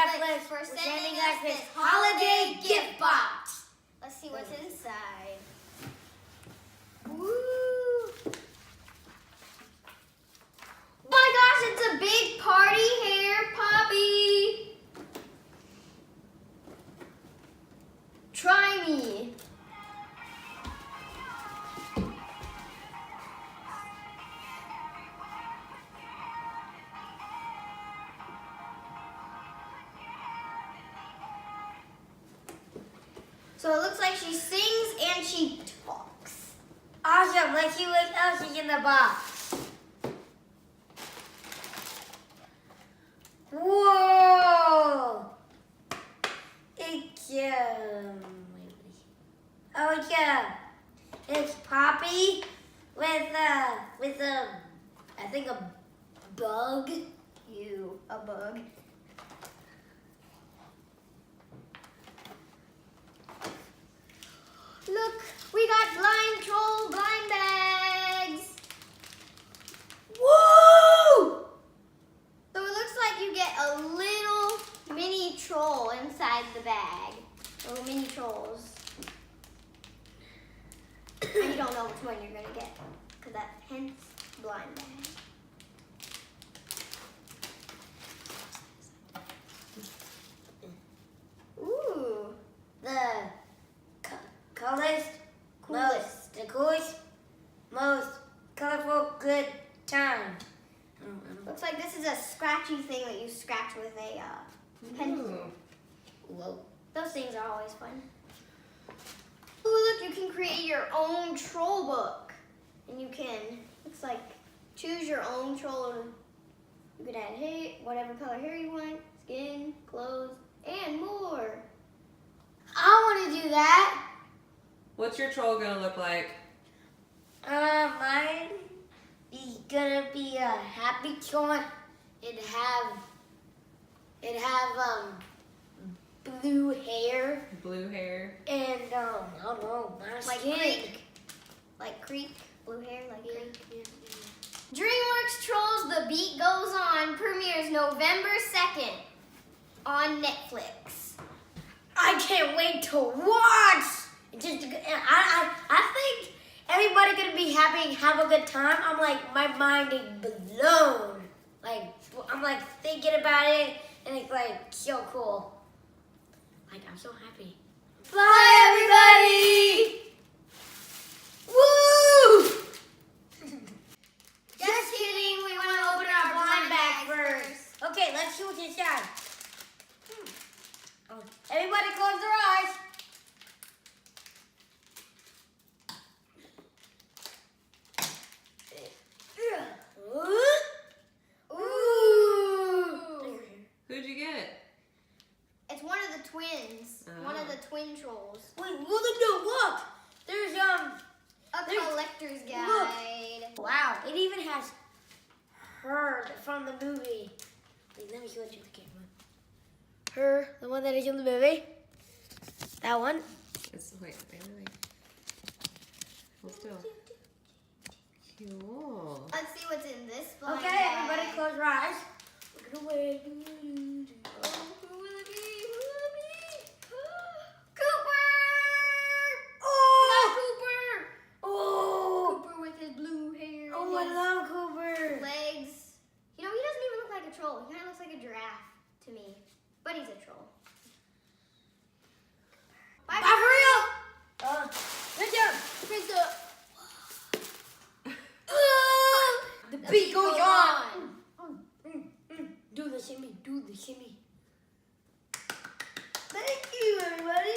Netflix for sending us this holiday gift box. Let's see what's inside. Woo! Oh my gosh, it's a big party hair poppy. Try me. So it looks like she sings and she talks. Awesome, let's see what else is in the box. Whoa! It's oh yeah, it's Poppy with I think a bug. A bug. Look, we got blind troll blind bags. Woo! So it looks like you get a little mini troll inside the bag. Little mini trolls. And you don't know which one you're gonna get, because that's hence blind bag. Ooh, the coolest, most colorful, good time. Looks like this is a scratchy thing that you scratch with a pencil. Whoa. Those things are always fun. Ooh, look, you can create your own troll book. And you can, looks like, choose your own troll. You can add hair, whatever color hair you want, skin, clothes, and more. I want to do that. What's your troll gonna look like? Mine is gonna be a happy troll. It'd have blue hair. Blue hair. And I don't know, my Like skin. Creek. Like Creek. Blue hair, like Creek. Yeah. DreamWorks Trolls The Beat Goes On premieres November 2nd on Netflix. I can't wait to watch. I think everybody gonna be happy and have a good time. I'm like, my mind is blown. Like, I'm like thinking about it, and it's like so cool. Like, I'm so happy. Bye, everybody. Woo! Just kidding, we want to open our blind bag first. Okay, let's see what's inside. Everybody close their eyes. Ooh. Who'd you get? It's one of the twins. Oh. One of the twin trolls. Wait, look. There's A collector's guide. Wow, it even has her from the movie. Wait, let me show it to the camera. Her, the one that is in the movie. That one. Wait. Hold still. Cool. Let's see what's in this blind Okay, bag. everybody close your eyes. Look away. Oh, who will it be? Who will it be? Cooper! Oh! Cooper! Oh! Cooper with his blue hair. Oh, I and love Cooper. his legs. You know, he doesn't even look like a troll. He kind of looks like a giraffe to me. But he's a troll. Bye, Bye for real. Good job. Prince. The beat goes on. Do the shimmy. Thank you, everybody.